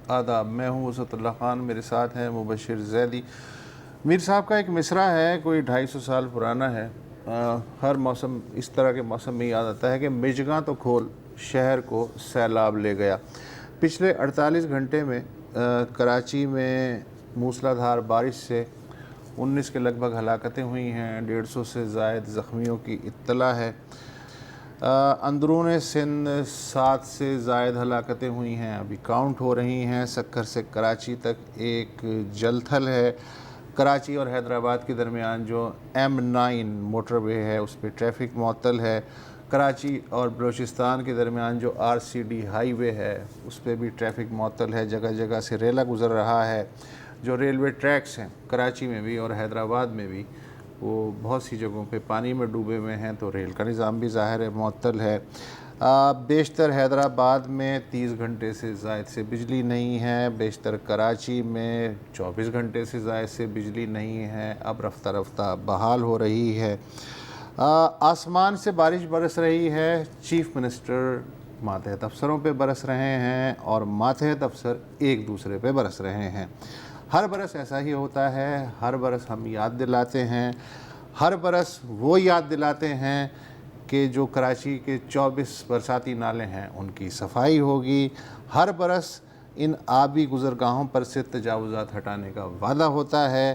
آداب، میں ہوں وسعت اللہ خان، میرے ساتھ ہیں مبشر زیدی۔ میر صاحب کا ایک مصرع ہے، کوئی 250 سال پرانا ہے۔ ہر موسم، اس طرح کے موسم میں یاد آتا ہے کہ مژگاں تو کھول شہر کو سیلاب لے گیا۔ پچھلے 48 گھنٹے میں کراچی میں موسلا دھار بارش سے 19 کے لگ بھگ ہلاکتیں ہوئی ہیں، 150 سے زائد زخمیوں کی اطلاع ہے۔ اندرون سندھ 7 سے زائد ہلاکتیں ہوئی ہیں، ابھی کاؤنٹ ہو رہی ہیں۔ سکھر سے کراچی تک ایک جل تھل ہے۔ کراچی اور حیدرآباد کے درمیان جو M9 موٹر وے ہے اس پہ ٹریفک معطل ہے۔ کراچی اور بلوچستان کے درمیان جو RCD ہائی وے ہے اس پہ بھی ٹریفک معطل ہے، جگہ جگہ سے ریلا گزر رہا ہے۔ جو ریلوے ٹریکس ہیں کراچی میں بھی اور حیدرآباد میں بھی، وہ بہت سی جگہوں پہ پانی میں ڈوبے ہوئے ہیں، تو ریل کا نظام بھی ظاہر ہے معطل ہے۔ بیشتر حیدرآباد میں 30 گھنٹے سے زائد سے بجلی نہیں ہے، بیشتر کراچی میں 24 گھنٹے سے زائد سے بجلی نہیں ہے، اب رفتہ رفتہ بحال ہو رہی ہے۔ آسمان سے بارش برس رہی ہے، چیف منسٹر ماتحت افسروں پہ برس رہے ہیں اور ماتحت افسر ایک دوسرے پہ برس رہے ہیں۔ ہر برس ایسا ہی ہوتا ہے، ہر برس ہم یاد دلاتے ہیں، ہر برس وہ یاد دلاتے ہیں کہ جو کراچی کے 24 برساتی نالے ہیں ان کی صفائی ہوگی۔ ہر برس ان آبی گزرگاہوں پر سے تجاوزات ہٹانے کا وعدہ ہوتا ہے،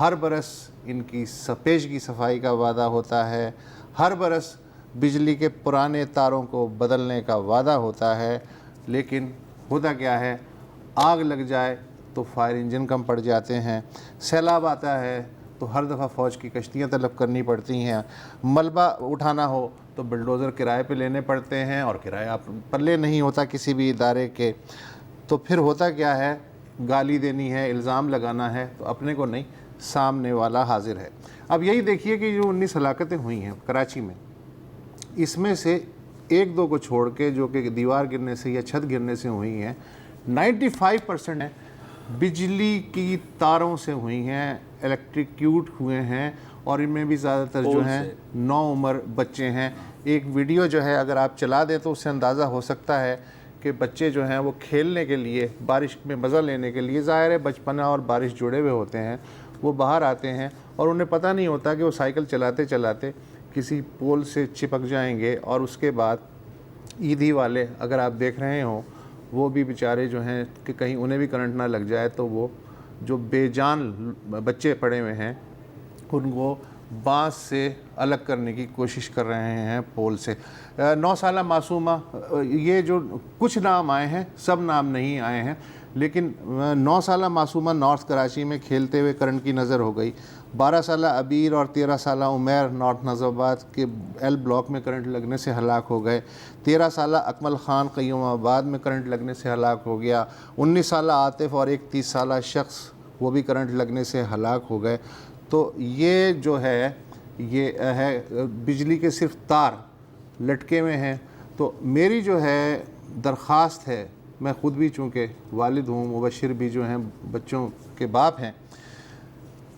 ہر برس ان کی پیشگی صفائی کا وعدہ ہوتا ہے، ہر برس بجلی کے پرانے تاروں کو بدلنے کا وعدہ ہوتا ہے، لیکن ہوتا کیا ہے؟ آگ لگ جائے تو فائر انجن کم پڑ جاتے ہیں، سیلاب آتا ہے تو ہر دفعہ فوج کی کشتیاں طلب کرنی پڑتی ہیں، ملبہ اٹھانا ہو تو بلڈوزر کرائے پہ لینے پڑتے ہیں اور کرایہ پلے نہیں ہوتا کسی بھی ادارے کے۔ تو پھر ہوتا کیا ہے؟ گالی دینی ہے، الزام لگانا ہے تو اپنے کو نہیں، سامنے والا حاضر ہے۔ اب یہی دیکھیے کہ جو 19 ہلاکتیں ہوئی ہیں کراچی میں، اس میں سے ایک دو کو چھوڑ کے جو کہ دیوار گرنے سے یا چھت گرنے سے ہوئی ہیں، 95% ہیں بجلی کی تاروں سے ہوئی ہیں، الیکٹریکیوٹ ہوئے ہیں، اور ان میں بھی زیادہ تر جو ہیں نوعمر بچے ہیں۔ ایک ویڈیو جو ہے اگر آپ چلا دیں تو اس سے اندازہ ہو سکتا ہے کہ بچے جو ہیں وہ کھیلنے کے لیے، بارش میں مزہ لینے کے لیے، ظاہر ہے بچپنا اور بارش جڑے ہوئے ہوتے ہیں، وہ باہر آتے ہیں اور انہیں پتہ نہیں ہوتا کہ وہ سائیکل چلاتے چلاتے کسی پول سے چپک جائیں گے، اور اس کے بعد عیدھی والے اگر آپ دیکھ رہے ہوں وہ بھی بیچارے جو ہیں کہ کہیں انہیں بھی کرنٹ نہ لگ جائے، تو وہ جو بے جان بچے پڑے ہوئے ہیں ان کو بانس سے الگ کرنے کی کوشش کر رہے ہیں پول سے۔ 9 سالہ معصومہ، یہ جو کچھ نام آئے ہیں، سب نام نہیں آئے ہیں، لیکن 9 سالہ معصومہ نارتھ کراچی میں کھیلتے ہوئے کرنٹ کی نظر ہو گئی۔ 12 سالہ عبیر اور 13 سالہ عمیر نارتھ نازم آباد کے ایل بلاک میں کرنٹ لگنے سے ہلاک ہو گئے۔ 13 سالہ اکمل خان قیوم آباد میں کرنٹ لگنے سے ہلاک ہو گیا۔ 19 سالہ عاطف اور ایک 30 سالہ شخص وہ بھی کرنٹ لگنے سے ہلاک ہو گئے۔ تو یہ جو ہے یہ ہے بجلی کے صرف تار لٹکے ہوئے ہیں۔ تو میری جو ہے درخواست ہے، میں خود بھی چونکہ والد ہوں، مبشر بھی جو ہیں بچوں کے باپ ہیں،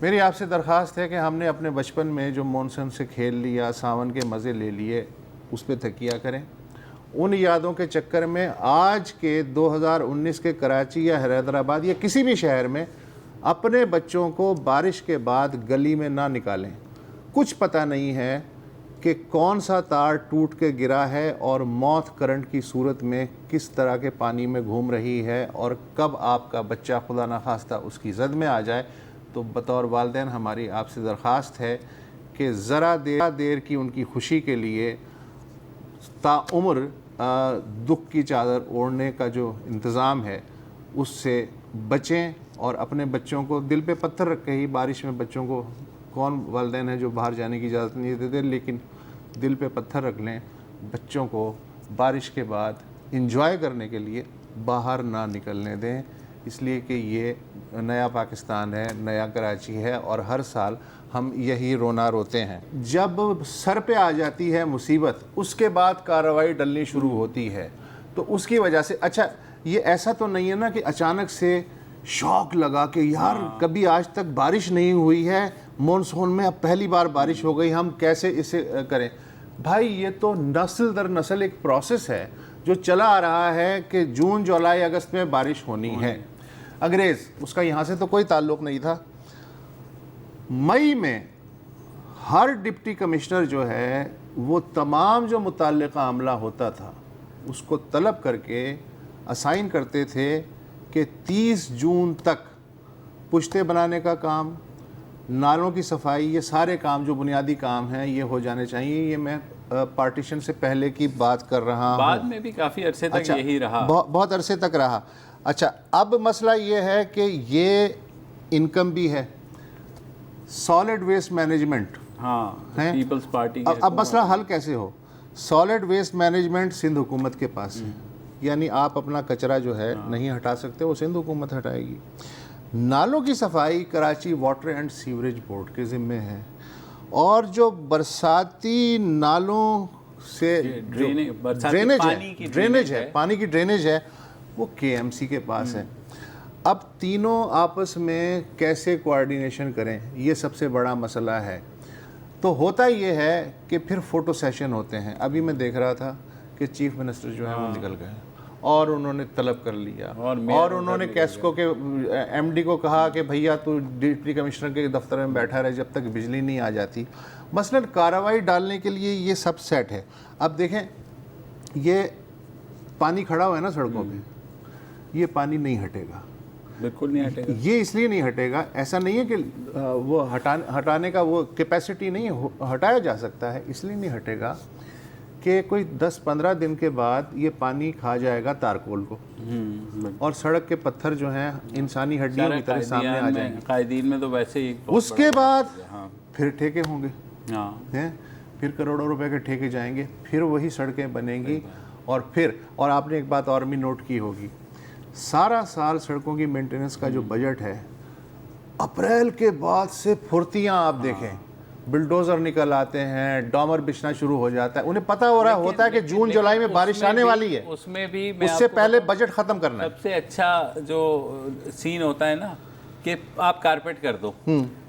میری آپ سے درخواست ہے کہ ہم نے اپنے بچپن میں جو مونسون سے کھیل لیا، ساون کے مزے لے لیے، اس پہ تکیہ کریں۔ ان یادوں کے چکر میں آج کے 2019 کے کراچی یا حیدرآباد یا کسی بھی شہر میں اپنے بچوں کو بارش کے بعد گلی میں نہ نکالیں۔ کچھ پتہ نہیں ہے کہ کون سا تار ٹوٹ کے گرا ہے اور موت کرنٹ کی صورت میں کس طرح کے پانی میں گھوم رہی ہے، اور کب آپ کا بچہ خدا نخواستہ اس کی زد میں آ جائے۔ تو بطور والدین ہماری آپ سے درخواست ہے کہ ذرا دیر کی ان کی خوشی کے لیے تاعمر دکھ کی چادر اوڑھنے کا جو انتظام ہے اس سے بچیں، اور اپنے بچوں کو دل پہ پتھر رکھ کے ہی، بارش میں بچوں کو کون والدین ہیں جو باہر جانے کی اجازت نہیں دیتے، لیکن دل پہ پتھر رکھ لیں، بچوں کو بارش کے بعد انجوائے کرنے کے لیے باہر نہ نکلنے دیں، اس لیے کہ یہ نیا پاکستان ہے، نیا کراچی ہے، اور ہر سال ہم یہی رونا روتے ہیں۔ جب سر پہ آ جاتی ہے مصیبت، اس کے بعد کارروائی ڈلنی شروع ہوتی ہے، تو اس کی وجہ سے اچھا یہ ایسا تو نہیں ہے نا کہ اچانک سے شوق لگا کہ یار کبھی آج تک بارش نہیں ہوئی ہے، مونسون میں اب پہلی بار بارش ہو گئی، ہم کیسے اسے کریں؟ بھائی یہ تو نسل در نسل ایک پروسیس ہے۔ جو چلا آ رہا ہے کہ جون جولائی اگست میں بارش ہونی ہے، انگریز، اس کا یہاں سے تو کوئی تعلق نہیں تھا۔ مئی میں ہر ڈپٹی کمشنر جو ہے وہ تمام جو متعلقہ عملہ ہوتا تھا اس کو طلب کر کے اسائن کرتے تھے کہ 30 جون تک پشتے بنانے کا کام، نالوں کی صفائی، یہ سارے کام جو بنیادی کام ہیں یہ ہو جانے چاہیے۔ یہ میں پارٹیشن سے پہلے کی بات کر رہا ہوں، بعد میں بھی کافی عرصے تک یہی رہا، بہت عرصے تک رہا۔ اچھا، اب مسئلہ یہ ہے کہ یہ انکم بھی ہے، سالڈ ویسٹ مینجمنٹ، ہاں، پیپلز پارٹی۔ اب مسئلہ حل کیسے ہو؟ سالڈ ویسٹ مینجمنٹ سندھ حکومت کے پاس ہے، یعنی آپ اپنا کچرا جو ہے نہیں ہٹا سکتے، وہ سندھ حکومت ہٹائے گی۔ نالوں کی صفائی Karachi water and sewerage board کے ذمے ہے، اور جو برساتی نالوں سے ڈرینیج ہے، پانی کی ڈرینیج ہے، وہ کے ایم سی کے پاس ہے۔ اب تینوں آپس میں کیسے کوآرڈینیشن کریں، یہ سب سے بڑا مسئلہ ہے۔ تو ہوتا یہ ہے کہ پھر فوٹو سیشن ہوتے ہیں۔ ابھی میں دیکھ رہا تھا کہ چیف منسٹر جو ہے وہ نکل گئے اور انہوں نے طلب کر لیا، اور انہوں نے کیسکو کے ایم ڈی کو کہا کہ بھیا تو ڈپٹی کمشنر کے دفتر میں بیٹھا رہے جب تک بجلی نہیں آ جاتی۔ مثلاً کارروائی ڈالنے کے لیے یہ سب سیٹ ہے۔ اب دیکھیں، یہ پانی کھڑا ہوا ہے نا سڑکوں پہ، یہ پانی نہیں ہٹے گا، بالکل نہیں ہٹے گا۔ یہ اس لیے نہیں ہٹے گا، ایسا نہیں ہے کہ وہ ہٹانے کا وہ کیپیسٹی نہیں ہے، ہٹایا جا سکتا ہے، اس لیے نہیں ہٹے گا کہ کوئی 10-15 دن کے بعد یہ پانی کھا جائے گا تارکول کو، اور سڑک کے پتھر جو ہیں انسانی ہڈیوں کی طرح سامنے آ جائیں گے۔ قائدین میں تو ویسے ہی اس کے بعد پھر ٹھیکے ہوں گے، پھر کروڑوں روپے کے ٹھیکے جائیں گے، پھر وہی سڑکیں بنیں گی، اور آپ نے ایک بات اور بھی نوٹ کی ہوگی، سارا سال سڑکوں کی مینٹیننس کا جو بجٹ ہے، اپریل کے بعد سے پھرتیاں آپ دیکھیں، بلڈوزر نکل آتے ہیں، ڈامر بچھنا شروع ہو جاتا ہے، انہیں پتہ ہو رہا ہوتا ہے کہ جون جولائی میں بارش آنے والی ہے، اس میں بھی اس سے پہلے بجٹ ختم کرنا ہے۔ سب سے اچھا جو سین ہوتا ہے نا کہ آپ کارپیٹ کر دو،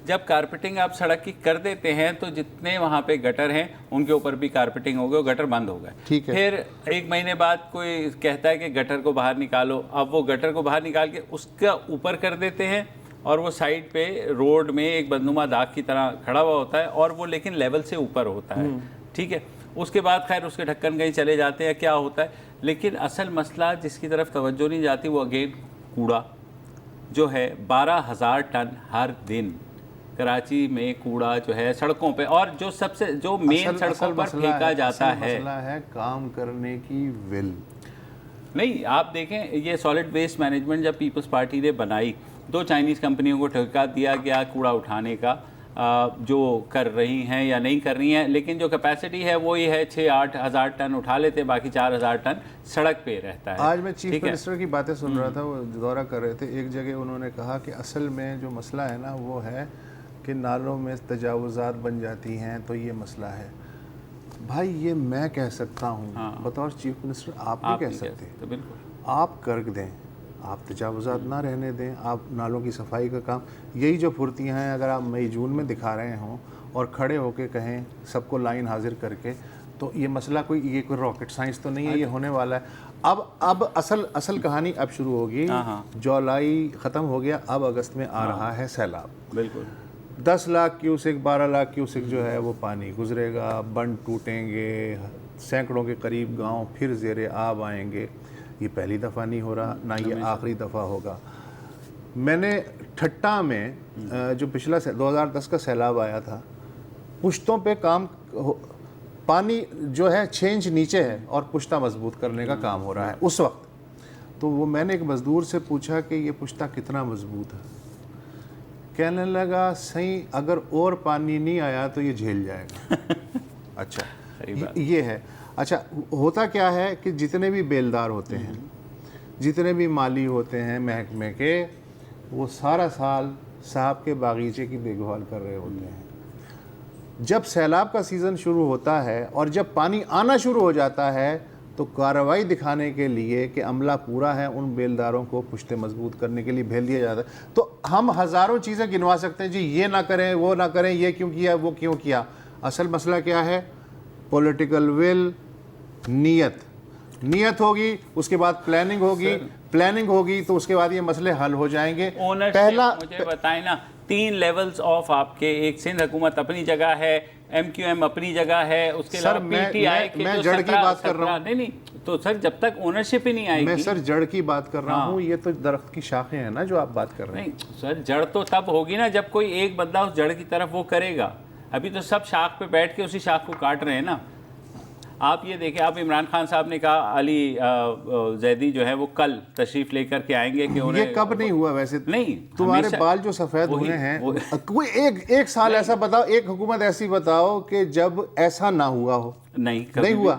جب کارپیٹنگ آپ سڑک کی کر دیتے ہیں تو جتنے وہاں پہ گٹر ہیں ان کے اوپر بھی کارپیٹنگ ہو گئی، وہ گٹر بند ہو گئے۔ پھر 1 مہینے بعد کوئی کہتا ہے کہ گٹر کو باہر نکالو، اب وہ گٹر کو باہر نکال کے اس کا اوپر کر دیتے ہیں، اور وہ سائڈ پہ روڈ میں ایک بدنما داغ کی طرح کھڑا ہوا ہوتا ہے، اور وہ لیکن لیول سے اوپر ہوتا ہے، ٹھیک ہے۔ اس کے بعد خیر اس کے ڈھکن کہیں چلے جاتے ہیں، کیا ہوتا ہے، لیکن اصل مسئلہ جس کی طرف توجہ نہیں جاتی وہ اگین کوڑا جو ہے 12,000 ٹن ہر دن کراچی میں کوڑا جو ہے سڑکوں پہ، اور جو سب سے جو مین سڑکوں پر پھینکا جاتا ہے، مسئلہ ہے کام کرنے کی ول نہیں۔ آپ دیکھیں یہ سالڈ ویسٹ مینجمنٹ جب پیپلز پارٹی نے بنائی، 2 چائنیز کمپنیوں کو ٹھیکہ دیا گیا کوڑا اٹھانے کا، جو کر رہی ہیں یا نہیں کر رہی ہیں، لیکن جو کیپیسٹی ہے وہی ہے 6-8 ہزار ٹن اٹھا لیتے، باقی 4,000 ٹن سڑک پہ رہتا ہے۔ آج میں چیف منسٹر کی باتیں سن رہا تھا، وہ دورہ کر رہے تھے، ایک جگہ انہوں نے کہا کہ اصل میں جو مسئلہ ہے نا وہ ہے کہ نالوں میں تجاوزات بن جاتی ہیں، تو یہ مسئلہ ہے۔ بھائی یہ میں کہہ سکتا ہوں بطور چیف منسٹر، آپ نہیں کہہ سکتے، بالکل آپ کر دیں، آپ تجاوزات نہ رہنے دیں، آپ نالوں کی صفائی کا کام، یہی جو پھرتیاں ہیں اگر آپ مئی جون میں دکھا رہے ہوں اور کھڑے ہو کے کہیں سب کو لائن حاضر کر کے، تو یہ مسئلہ یہ کوئی راکٹ سائنس تو نہیں ہے، یہ ہونے والا ہے۔ اب اصل کہانی اب شروع ہوگی، جولائی ختم ہو گیا، اب اگست میں آ رہا ہے سیلاب، بالکل 10 لاکھ کیوسک 12 لاکھ کیوسک جو ہے وہ پانی گزرے گا، بند ٹوٹیں گے، سینکڑوں کے قریب گاؤں پھر زیر آب آئیں گے۔ یہ پہلی دفعہ نہیں ہو رہا، نہ یہ آخری دفعہ ہوگا۔ میں نے ٹھٹا میں جو پچھلا 2010 کا سیلاب آیا تھا، پشتوں پہ کام، پانی جو ہے 6 انچ نیچے ہے اور پشتہ مضبوط کرنے کا کام ہو رہا ہے اس وقت۔ تو وہ میں نے ایک مزدور سے پوچھا کہ یہ پشتہ کتنا مضبوط ہے، کہنے لگا صحیح اگر اور پانی نہیں آیا تو یہ جھیل جائے گا۔ اچھا یہ ہے۔ اچھا ہوتا کیا ہے کہ جتنے بھی بیلدار ہوتے ہیں، جتنے بھی مالی ہوتے ہیں محکمے کے، وہ سارا سال صاحب کے باغیچے کی دیکھ بھال کر رہے ہوتے ہیں۔ جب سیلاب کا سیزن شروع ہوتا ہے اور جب پانی آنا شروع ہو جاتا ہے تو کارروائی دکھانے کے لیے کہ عملہ پورا ہے، ان بیلداروں کو پشتے مضبوط کرنے کے لیے بھیج دیا جاتا ہے۔ تو ہم ہزاروں چیزیں گنوا سکتے ہیں، جی یہ نہ کریں، وہ نہ کریں، یہ کیوں کیا، وہ کیوں کیا۔ اصل مسئلہ کیا ہے؟ پولیٹیکل ول، نیت۔ نیت ہوگی, اس کے بعد پلاننگ ہوگی تو اس کے بعد یہ مسئلے حل ہو جائیں گے. مجھے بتائیں نا, 3 لیولز آف آپ کے, ایک سندھ حکومت اپنی جگہ ہے, ایم کیو ایم اپنی جگہ ہے, اس کے علاوہ پی ٹی آئی کے میں جڑ کی بات کر رہا ہوں. نہیں تو سر جب تک اونرشپ ہی نہیں آئے گی. میں سر جڑ کی بات کر رہا ہوں, یہ تو درخت کی شاخیں ہیں نا جو آپ بات کر رہے ہیں. نہیں سر, جڑ تو تب ہوگی نا جب کوئی ایک بندہ اس جڑ کی طرف وہ کرے گا. ابھی تو سب شاخ پہ بیٹھ کے اسی شاخ کو کاٹ رہے ہیں نا. آپ یہ دیکھیں, آپ عمران خان صاحب نے کہا علی زیدی جو ہے وہ کل تشریف لے کر کے آئیں گے کہ یہ کب نہیں ہوا ویسے؟ نہیں, تمہارے بال جو سفید ہوئے ہیں, کوئی ایک سال ایسا بتاؤ, ایک حکومت ایسی بتاؤ کہ جب ایسا نہ ہوا ہو. نہیں ہوا.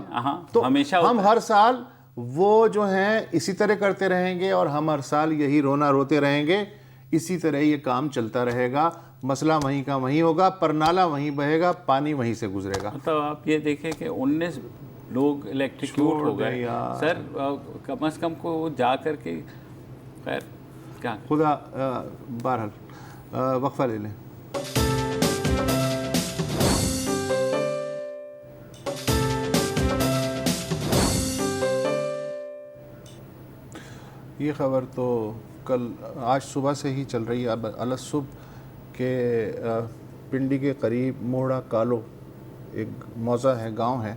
تو ہمیشہ ہم ہر سال وہ جو ہیں اسی طرح کرتے رہیں گے, اور ہم ہر سال یہی رونا روتے رہیں گے. اسی طرح یہ کام چلتا رہے گا, مسئلہ وہیں کا وہیں ہوگا, پرنالا وہیں بہے گا, پانی وہیں سے گزرے گا. تو آپ یہ دیکھیں کہ 19 لوگ الیکٹریکیوٹ ہو گئے سر, کم از کم کو جا کر کے. خیر کیا خدا, بہرحال وقفہ لے لیں. یہ خبر تو آج صبح سے ہی چل رہی ہے. اب الصبح کے پنڈی کے قریب موڑا کالو ایک موضع ہے, گاؤں ہے,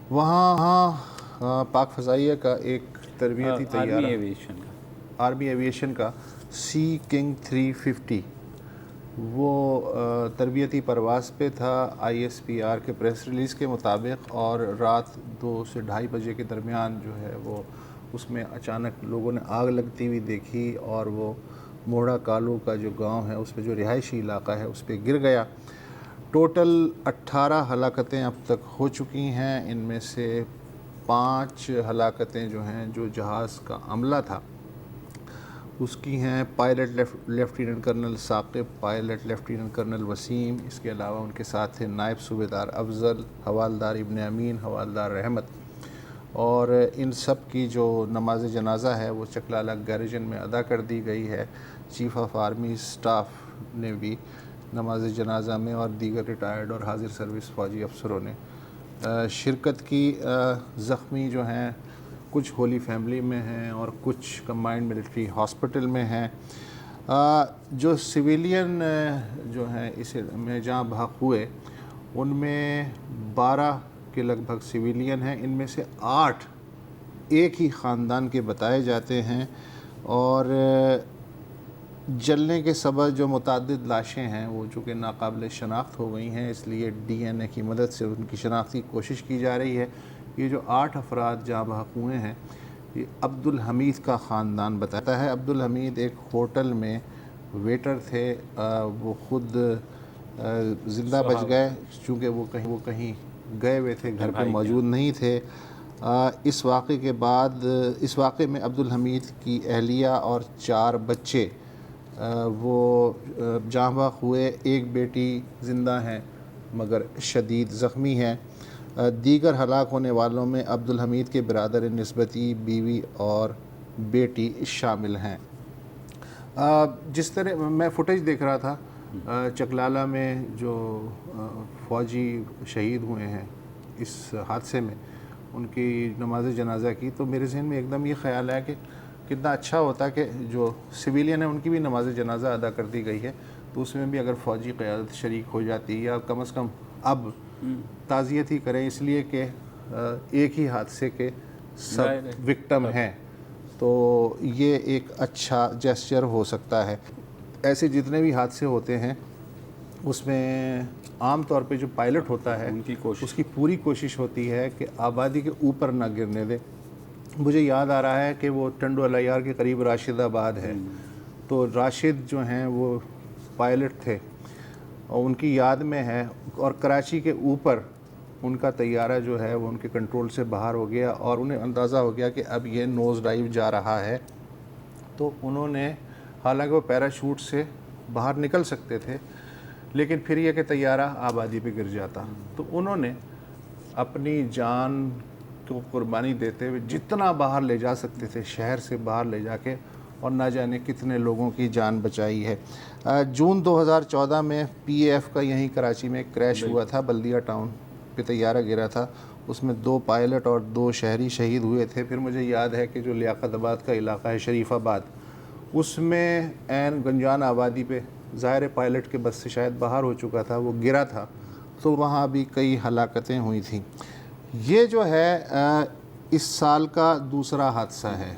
وہاں پاک فضائیہ کا ایک تربیتی طیارہ آرمی ایویشن کا سی کنگ 350 وہ تربیتی پرواز پہ تھا آئی ایس پی آر کے پریس ریلیز کے مطابق, اور رات 2 سے 2:30 بجے کے درمیان جو ہے وہ اس میں اچانک لوگوں نے آگ لگتی ہوئی دیکھی, اور وہ موڑا کالو کا جو گاؤں ہے اس پہ جو رہائشی علاقہ ہے اس پہ گر گیا. ٹوٹل 18 ہلاکتیں اب تک ہو چکی ہیں. ان میں سے 5 ہلاکتیں جو ہیں جو جہاز کا عملہ تھا اس کی ہیں pilot lieutenant colonel Saqib, pilot lieutenant colonel Waseem, اس کے علاوہ ان کے ساتھ تھے نائب صوبیدار افضل, حوالدار ابن امین, حوالدار رحمت. اور ان سب کی جو نماز جنازہ ہے وہ چکلالہ گیریجن میں ادا کر دی گئی ہے. چیف آف آرمی سٹاف نے بھی نماز جنازہ میں, اور دیگر ریٹائرڈ اور حاضر سروس فوجی افسروں نے شرکت کی. زخمی جو ہیں کچھ ہولی فیملی میں ہیں اور کچھ کمبائنڈ ملٹری ہاسپٹل میں ہیں. جو سویلین جو ہیں اس میں جہاں بحق ہوئے ان میں 12 کے لگ بھگ سویلین ہیں. ان میں سے 8 ایک ہی خاندان کے بتائے جاتے ہیں, اور جلنے کے سبب جو متعدد لاشیں ہیں وہ چونکہ ناقابل شناخت ہو گئی ہیں, اس لیے ڈی این اے کی مدد سے ان کی شناخت کی کوشش کی جا رہی ہے. یہ جو 8 افراد جہاں بحق ہوئے ہیں یہ عبدالحمید کا خاندان بتاتا ہے. عبدالحمید ایک ہوٹل میں ویٹر تھے, وہ خود زندہ بچ گئے چونکہ وہ کہیں گئے ہوئے تھے, گھر پہ موجود نہیں تھے. اس واقعے میں عبدالحمید کی اہلیہ اور 4 بچے وہ جاں بحق ہوئے. ایک بیٹی زندہ ہیں مگر شدید زخمی ہیں. دیگر ہلاک ہونے والوں میں عبدالحمید کے برادر نسبتی, بیوی اور بیٹی شامل ہیں. جس طرح میں فوٹیج دیکھ رہا تھا چکلالہ میں جو فوجی شہید ہوئے ہیں اس حادثے میں, ان کی نماز جنازہ کی, تو میرے ذہن میں ایک دم یہ خیال ہے کہ کتنا اچھا ہوتا کہ جو سویلین ہیں ان کی بھی نماز جنازہ ادا کر دی گئی ہے, تو اس میں بھی اگر فوجی قیادت شریک ہو جاتی, یا کم از کم اب تعزیت ہی کریں, اس لیے کہ ایک ہی حادثے کے سب وکٹم ہیں, تو یہ ایک اچھا جیسچر ہو سکتا ہے. ایسے جتنے بھی حادثے ہوتے ہیں اس میں عام طور پہ جو پائلٹ ہوتا ہے اس کی پوری کوشش ہوتی ہے کہ آبادی کے اوپر نہ گرنے دے. مجھے یاد آ رہا ہے کہ وہ ٹنڈو الیار کے قریب راشد آباد ہے, تو راشد جو ہیں وہ پائلٹ تھے اور ان کی یاد میں ہے, اور کراچی کے اوپر ان کا طیارہ جو ہے وہ ان کے کنٹرول سے باہر ہو گیا, اور انہیں اندازہ ہو گیا کہ اب یہ نوز ڈائیو جا رہا ہے. تو انہوں نے, حالانکہ وہ پیراشوٹ سے باہر نکل سکتے تھے, لیکن پھر یہ کہ طیارہ آبادی پہ گر جاتا, تو انہوں نے اپنی جان کو قربانی دیتے ہوئے جتنا باہر لے جا سکتے تھے شہر سے باہر لے جا کے, اور نہ جانے کتنے لوگوں کی جان بچائی ہے. جون 2014 میں پی اے ایف کا یہیں کراچی میں ایک کریش ہوا تھا, بلدیہ ٹاؤن پہ طیارہ گرا تھا. اس میں 2 پائلٹ اور 2 شہری شہید ہوئے تھے. پھر مجھے یاد ہے کہ جو لیاقت آباد کا علاقہ ہے شریف آباد, اس میں عین گنجان آبادی پہ ظاہر پائلٹ کے بس سے شاید باہر ہو چکا تھا, وہ گرا تھا, تو وہاں بھی کئی ہلاکتیں ہوئی تھیں. یہ جو ہے اس سال کا دوسرا حادثہ ہے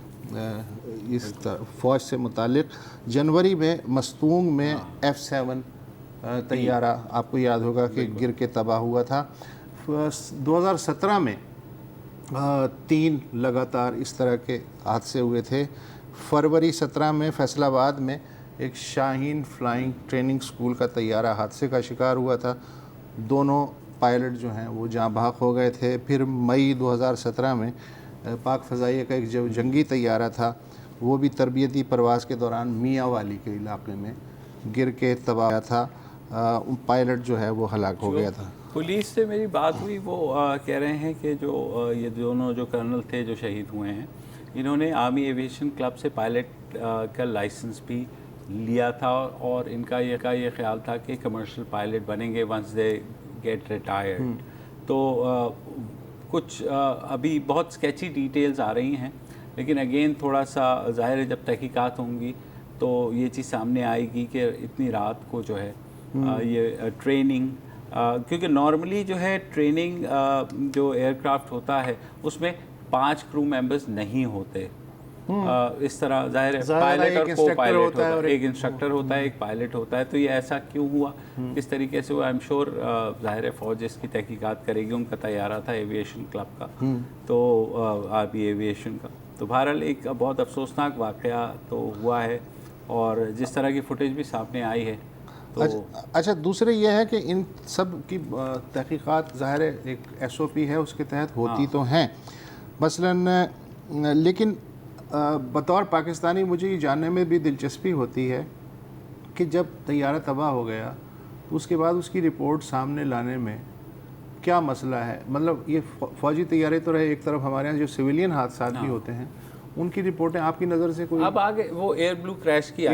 اس فوج سے متعلق. جنوری میں مستونگ میں F-7 طیارہ آپ کو یاد ہوگا کہ گر کے تباہ ہوا تھا. 2017 میں 3 لگاتار اس طرح کے حادثے ہوئے تھے. فروری 17 میں فیصل آباد میں ایک شاہین فلائنگ ٹریننگ سکول کا طیارہ حادثے کا شکار ہوا تھا. دونوں پائلٹ جو ہیں وہ جاں بحق ہو گئے تھے. پھر مئی 2017 میں پاک فضائیہ کا ایک جو جنگی طیارہ تھا وہ بھی تربیتی پرواز کے دوران میاں والی کے علاقے میں گر کے تباہ تھا. پائلٹ جو ہے وہ ہلاک ہو گیا تھا. پولیس سے میری بات ہوئی, وہ کہہ رہے ہیں کہ جو یہ دونوں جو کرنل تھے جو شہید ہوئے ہیں, انہوں نے آرمی ایویشن کلب سے پائلٹ کا لائسنس بھی لیا تھا, اور ان کا یہ خیال تھا کہ کمرشل پائلٹ بنیں گے ونس دے گیٹ ریٹائرڈ. تو کچھ ابھی بہت سکیچی ڈیٹیلز آ رہی ہیں, لیکن اگین تھوڑا سا ظاہر ہے جب تحقیقات ہوں گی تو یہ چیز سامنے آئے گی کہ اتنی رات کو جو ہے یہ ٹریننگ, کیونکہ نارملی جو ہے ٹریننگ جو ایئر کرافٹ ہوتا ہے اس میں 5 کرو ممبرز نہیں ہوتے. اس طرح ظاہر ہے پائلٹ اور کو پائلٹ ہوتا ہے, ایک انسٹرکٹر ہوتا ہے, ایک پائلٹ ہوتا ہے. تو یہ ایسا کیوں ہوا, کس طریقے سے ہوا, آئی ایم شیور ظاہر ہے فوج اس کی تحقیقات کرے گی. ان کا طیارہ تھا ایویشن کلب کا, تو آرمی ایویشن کا. تو بہرحال ایک بہت افسوسناک واقعہ تو ہوا ہے, اور جس طرح کی فوٹیج بھی سامنے آئی ہے. اچھا, دوسرے یہ ہے کہ ان سب کی تحقیقات ظاہر ایک SOP ہے اس کے تحت ہوتی تو ہیں مثلاً, لیکن بطور پاکستانی مجھے یہ جاننے میں بھی دلچسپی ہوتی ہے کہ جب طیارہ تباہ ہو گیا تو اس کے بعد اس کی رپورٹ سامنے لانے میں کیا مسئلہ ہے. مطلب یہ فوجی طیارے تو رہے, ایک طرف ہمارے یہاں جو سویلین حادثات بھی ہوتے ہیں ان کی رپورٹیں آپ کی نظر سے کوئی؟ اب آگے وہ ایئر بلو کریش کی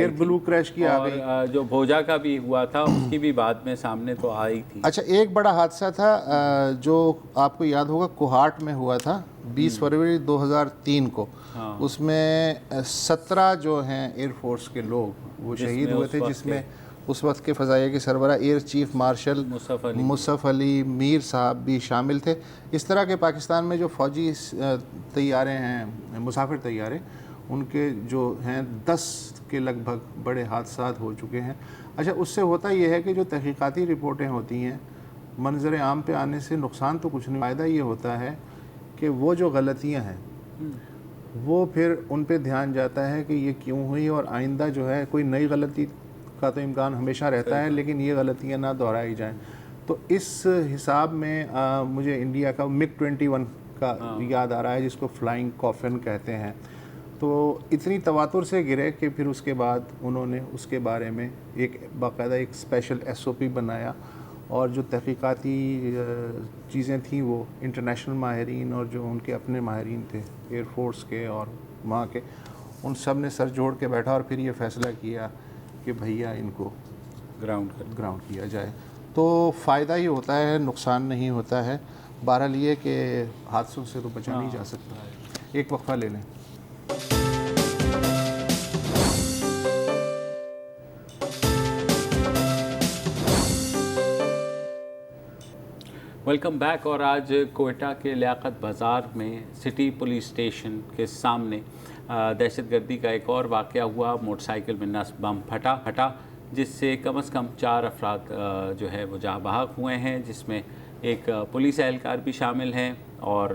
آ گئی, اور جو بھوجا کا بھی ہوا تھا اس کی بھی بعد میں سامنے تو آئی تھی. اچھا, ایک بڑا حادثہ تھا جو آپ کو یاد ہوگا کوہاٹ میں ہوا تھا 20 فروری 2003 کو. اس میں 17 جو ہیں ایئر فورس کے لوگ وہ شہید ہوئے تھے, جس میں اس وقت کے فضائیہ کے سربراہ ایئر چیف مارشل مصعب علی میر صاحب بھی شامل تھے. اس طرح کے پاکستان میں جو فوجی طیارے ہیں, مسافر طیارے, ان کے جو ہیں 10 کے لگ بھگ بڑے حادثات ہو چکے ہیں. اچھا, اس سے ہوتا یہ ہے کہ جو تحقیقاتی رپورٹیں ہوتی ہیں منظر عام پہ آنے سے نقصان تو کچھ نہیں, فائدہ یہ ہوتا ہے کہ وہ جو غلطیاں ہیں وہ پھر ان پہ دھیان جاتا ہے کہ یہ کیوں ہوئی, اور آئندہ جو ہے کوئی نئی غلطی کا تو امکان ہمیشہ رہتا ہے, لیکن یہ غلطیاں نہ دہرائی جائیں. تو اس حساب میں مجھے انڈیا کا MiG-21 کا یاد آ رہا ہے, جس کو فلائنگ کافن کہتے ہیں. تو اتنی تواتر سے گرے کہ پھر اس کے بعد انہوں نے اس کے بارے میں ایک باقاعدہ ایک اسپیشل SOP بنایا, اور جو تحقیقاتی چیزیں تھیں وہ انٹرنیشنل ماہرین اور جو ان کے اپنے ماہرین تھے ایئر فورس کے اور وہاں کے, ان سب نے سر جوڑ کے بیٹھا اور پھر یہ فیصلہ کیا کہ بھیا ان کو گراؤنڈ کیا جائے. تو فائدہ ہی ہوتا ہے, نقصان نہیں ہوتا ہے. بہرحال یہ کہ حادثوں سے تو بچا نہیں جا سکتا. ایک وقفہ لے لیں. Welcome back. اور آج کوئٹہ کے لیاقت بازار میں سٹی پولیس اسٹیشن کے سامنے دہشت گردی کا ایک اور واقعہ ہوا. موٹر سائیکل میں نصب بم پھٹا جس سے کم از کم 4 افراد جو ہے وہ جاں بحق ہوئے ہیں, جس میں ایک پولیس اہلکار بھی شامل ہیں, اور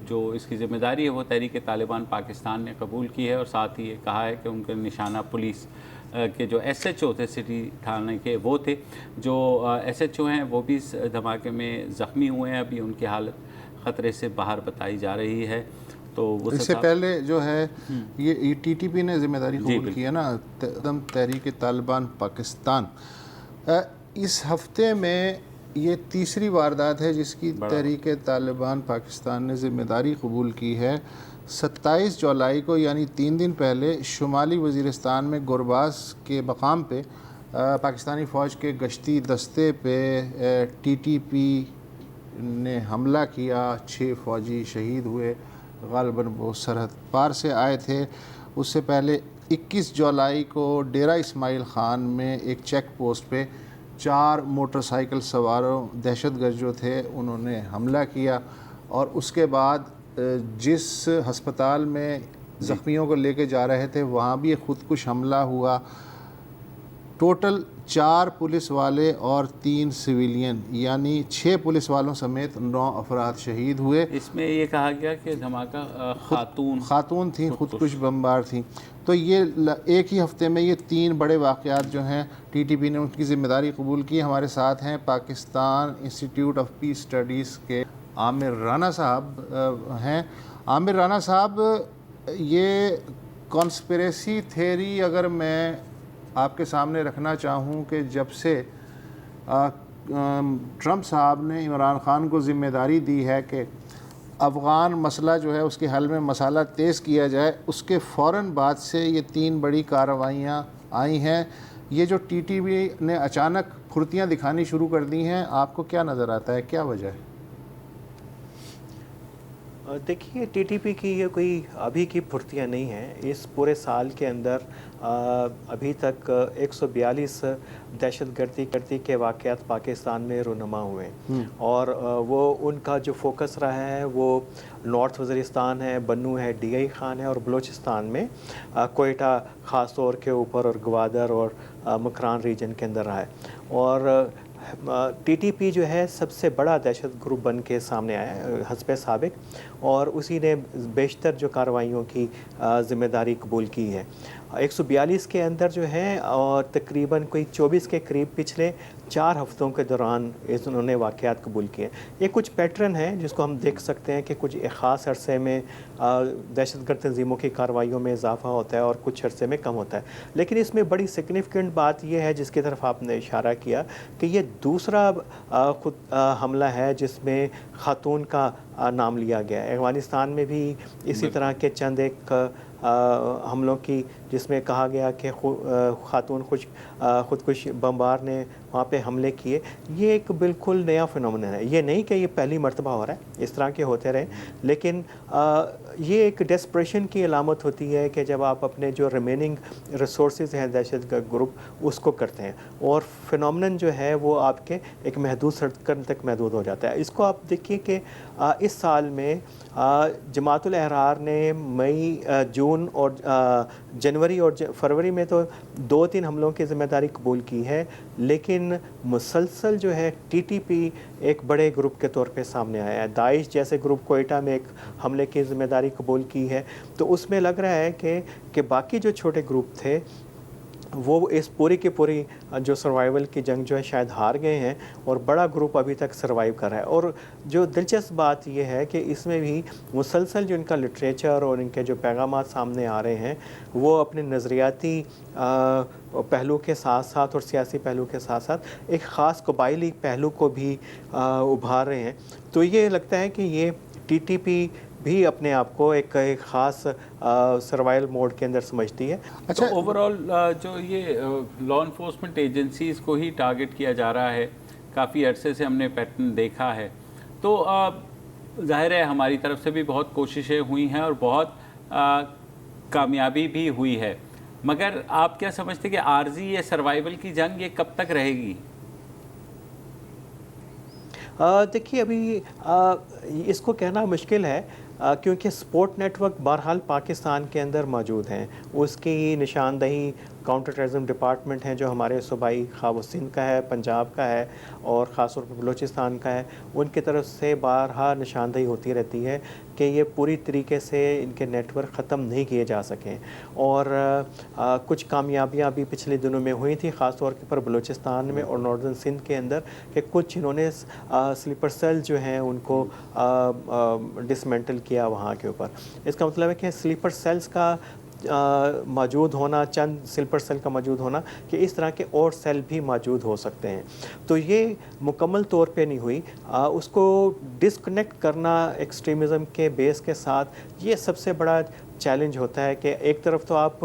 جو اس کی ذمہ داری ہے وہ تحریک طالبان پاکستان نے قبول کی ہے, اور ساتھ ہی یہ کہا ہے کہ ان کا نشانہ پولیس کے جو SHO تھے سٹی تھانے کے وہ تھے. جو SHO ہیں وہ بھی اس دھماکے میں زخمی ہوئے ہیں, ابھی ان کی حالت خطرے سے باہر بتائی جا رہی ہے. تو اس سے پہلے جو ہے یہ TTP نے ذمہ داری قبول کی ہے نا, تحریک طالبان پاکستان. اس ہفتے میں یہ تیسری واردات ہے جس کی تحریک طالبان پاکستان نے ذمہ داری قبول کی ہے. 27 جولائی کو یعنی 3 دن پہلے شمالی وزیرستان میں گرباز کے مقام پہ پاکستانی فوج کے گشتی دستے پہ TTP نے حملہ کیا، 6 فوجی شہید ہوئے، غالباً وہ سرحد پار سے آئے تھے۔ اس سے پہلے 21 جولائی کو ڈیرہ اسماعیل خان میں ایک چیک پوسٹ پہ 4 موٹر سائیکل سواروں دہشت گرد جو تھے انہوں نے حملہ کیا، اور اس کے بعد جس ہسپتال میں زخمیوں کو لے کے جا رہے تھے وہاں بھی ایک خودکش حملہ ہوا۔ ٹوٹل 4 پولیس والے اور 3 سویلین، یعنی 6 پولیس والوں سمیت 9 افراد شہید ہوئے۔ اس میں یہ کہا گیا کہ دھماکہ خاتون تھیں، خودکش بمبار تھیں۔ تو یہ ایک ہی ہفتے میں یہ 3 بڑے واقعات جو ہیں ٹی ٹی پی نے ان کی ذمہ داری قبول کی۔ ہمارے ساتھ ہیں Pakistan institute of peace studies کے عامر رانا صاحب ہیں۔ عامر رانا صاحب، یہ کانسپریسی تھیوری اگر میں آپ کے سامنے رکھنا چاہوں کہ جب سے ٹرمپ صاحب نے عمران خان کو ذمہ داری دی ہے کہ افغان مسئلہ جو ہے اس کے حل میں مسالہ تیز کیا جائے، اس کے فوراً بعد سے یہ 3 بڑی کارروائیاں آئی ہیں۔ یہ جو ٹی ٹی پی نے اچانک پھرتیاں دکھانی شروع کر دی ہیں، آپ کو کیا نظر آتا ہے، کیا وجہ ہے؟ دیکھیے، ٹی ٹی پی کی یہ کوئی ابھی کی پھرتیاں نہیں ہیں۔ اس پورے سال کے اندر ابھی تک 142 دہشت گردی کے واقعات پاکستان میں رونما ہوئے ہیں، اور وہ ان کا جو فوکس رہا ہے وہ نارتھ وزیرستان ہے، بنو ہے، ڈی آئی خان ہے، اور بلوچستان میں کوئٹہ خاص طور کے اوپر، اور گوادر اور مکران ریجن کے اندر رہا ہے۔ اور ٹی ٹی پی جو ہے سب سے بڑا دہشت گروپ بن کے سامنے آیا ہے حسب سابق، اور اسی نے بیشتر جو کارروائیوں کی ذمہ داری قبول کی ہے۔ 142 کے اندر جو ہے، اور تقریباً کوئی 24 کے قریب پچھلے 4 ہفتوں کے دوران انہوں نے واقعات قبول کیے۔ یہ کچھ پیٹرن ہے جس کو ہم دیکھ سکتے ہیں کہ کچھ خاص عرصے میں دہشت گرد تنظیموں کی کارروائیوں میں اضافہ ہوتا ہے اور کچھ عرصے میں کم ہوتا ہے۔ لیکن اس میں بڑی سگنیفیکنٹ بات یہ ہے جس کی طرف آپ نے اشارہ کیا کہ یہ دوسرا خود حملہ ہے جس میں خاتون کا نام لیا گیا ہے۔ افغانستان میں بھی اسی طرح کے چند ایک حملوں کی جس میں کہا گیا کہ خاتون خودکش بمبار نے وہاں پہ حملے کیے۔ یہ ایک بالکل نیا فنومنن ہے۔ یہ نہیں کہ یہ پہلی مرتبہ ہو رہا ہے، اس طرح کے ہوتے رہے، لیکن یہ ایک ڈیسپریشن کی علامت ہوتی ہے کہ جب آپ اپنے جو ریمیننگ ریسورسز ہیں دہشت گرد گروپ اس کو کرتے ہیں، اور فنومنن جو ہے وہ آپ کے ایک محدود سرکل تک محدود ہو جاتا ہے۔ اس کو آپ دیکھیے کہ اس سال میں جماعت الاحرار نے مئی، جون اور جنوری اور فروری میں تو 2-3 حملوں کی ذمہ داری قبول کی ہے، لیکن مسلسل جو ہے ٹی ٹی پی ایک بڑے گروپ کے طور پہ سامنے آیا ہے۔ داعش جیسے گروپ کوئٹہ میں ایک حملے کی ذمہ داری قبول کی ہے، تو اس میں لگ رہا ہے کہ باقی جو چھوٹے گروپ تھے وہ اس پوری کی پوری جو سروائیول کی جنگ جو ہے شاید ہار گئے ہیں، اور بڑا گروپ ابھی تک سروائیو کر رہا ہے۔ اور جو دلچسپ بات یہ ہے کہ اس میں بھی مسلسل جو ان کا لٹریچر اور ان کے جو پیغامات سامنے آ رہے ہیں وہ اپنے نظریاتی پہلو کے ساتھ ساتھ اور سیاسی پہلو کے ساتھ ساتھ ایک خاص قبائلی پہلو کو بھی ابھار رہے ہیں۔ تو یہ لگتا ہے کہ یہ ٹی ٹی پی بھی اپنے آپ کو ایک خاص سروائیول موڈ کے اندر سمجھتی ہے۔ اچھا، اوورآل جو یہ لا انفورسمنٹ ایجنسیز کو ہی ٹارگٹ کیا جا رہا ہے، کافی عرصے سے ہم نے پیٹرن دیکھا ہے، تو ظاہر ہے ہماری طرف سے بھی بہت کوششیں ہوئی ہیں اور بہت کامیابی بھی ہوئی ہے، مگر آپ کیا سمجھتے کہ عارضی یہ سروائیول کی جنگ یہ کب تک رہے گی؟ دیکھیے، ابھی اس کو کہنا مشکل ہے، کیونکہ سپورٹ نیٹ ورک بہرحال پاکستان کے اندر موجود ہیں۔ اس کی نشاندہی کاؤنٹر ٹیررزم ڈپارٹمنٹ ہیں جو ہمارے صوبائی خواہ سندھ کا ہے، پنجاب کا ہے، اور خاص طور پر بلوچستان کا ہے، ان کی طرف سے بارہا نشاندہی ہوتی رہتی ہے کہ یہ پوری طریقے سے ان کے نیٹ ورک ختم نہیں کیے جا سکیں، اور کچھ کامیابیاں بھی پچھلے دنوں میں ہوئی تھیں، خاص طور پر بلوچستان میں اور ناردرن سندھ کے اندر، کہ کچھ انہوں نے سلیپر سیل جو ہیں ان کو ڈسمنٹل کیا وہاں کے اوپر۔ اس کا مطلب ہے کہ سلیپر سیلز کا موجود ہونا، چند سلیپر سیل کا موجود ہونا، کہ اس طرح کے اور سیل بھی موجود ہو سکتے ہیں۔ تو یہ مکمل طور پہ نہیں ہوئی، اس کو ڈسکنیکٹ کرنا ایکسٹریمزم کے بیس کے ساتھ یہ سب سے بڑا چیلنج ہوتا ہے کہ ایک طرف تو آپ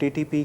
TTP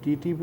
TTP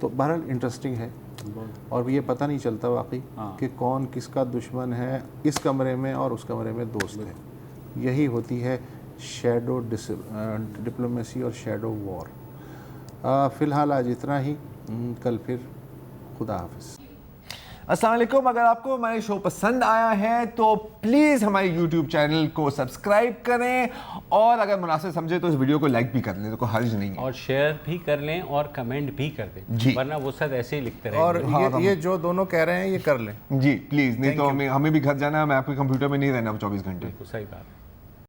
تو بہرحال انٹرسٹنگ ہے اور یہ پتہ نہیں چلتا واقعی کہ کون کس کا دشمن ہے اس کمرے میں اور اس کمرے میں دوست ہے. یہی ہوتی ہے شیڈو ڈپلومیسی اور شیڈو وار. فی الحال آج اتنا ہی, کل پھر. خدا حافظ. السلام علیکم. اگر آپ کو ہمارے شو پسند آیا ہے تو پلیز ہمارے یوٹیوب چینل کو سبسکرائب کریں, اور اگر مناسب سمجھے تو اس ویڈیو کو لائک بھی کر لیں, تو کوئی حرج نہیں ہے, اور شیئر بھی کر لیں اور کمنٹ بھی کر دیں, جی, ورنہ وہ سب ایسے ہی لکھتے رہیں اور یہ جو دونوں کہہ رہے ہیں یہ کر لیں جی پلیز, نہیں تو ہمیں بھی گھر جانا ہے, ہمیں آپ کے کمپیوٹر میں نہیں رہنا 24 گھنٹے. صحیح بات ہے.